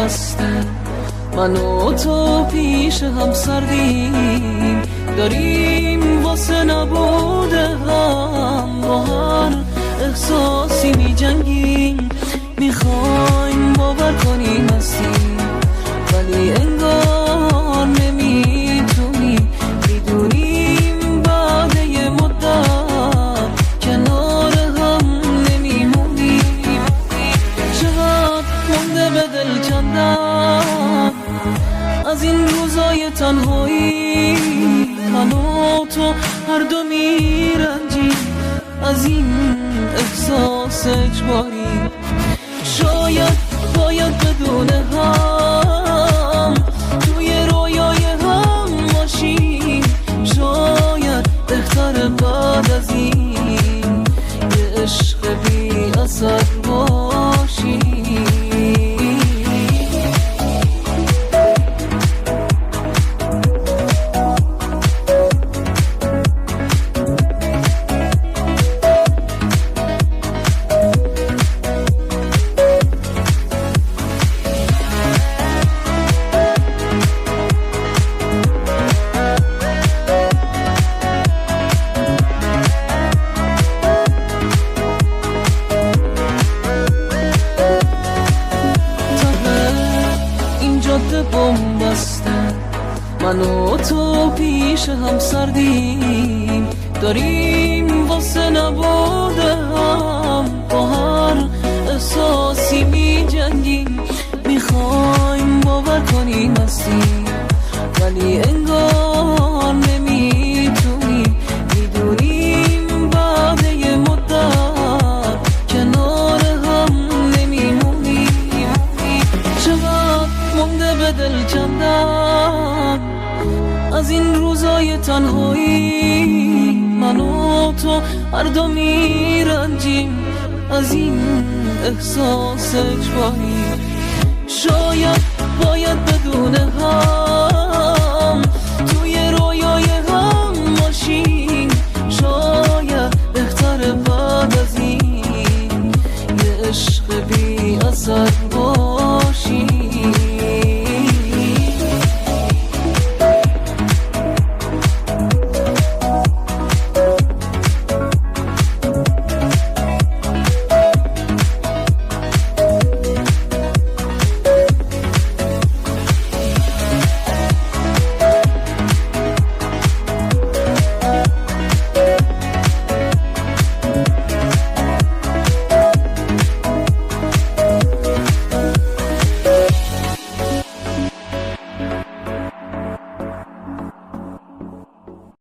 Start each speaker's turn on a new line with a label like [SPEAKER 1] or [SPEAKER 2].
[SPEAKER 1] بسته من و تو پیش هم سردیم، داریم واسه نبوده هم با هر احساسی می جنگیم. میخوایم باور کنیم هستیم ولی انگار نمیتونیم، میدونیم بعد یه مدت کنار هم نمیمونیم. چقدر مونده به دل کندن از این روزای تنهایی، من و تو هر دو میرنجیم از این احساس اجباری. شاید باید بدون هم توی رویای هم باشیم، شاید بهتر بعد از این یه عشق بی اثر باشیم. من و تو پیش هم سردیم، داریم واسه نبوده هم با هر احساسی می جنگیم. میخوایم باور کنیم هستیم ولی انگار نمیتونیم، میدونیم بعد یه مدت کنار هم نمیمونیم. چقدر مونده به دل کندن از این روزای تنهایی، من و تو هر دو میرنجیم از این احساس اجباری. شاید باید بدون هم توی رویای هم باشیم، شاید بهتر بعد از این یه عشق بی اثر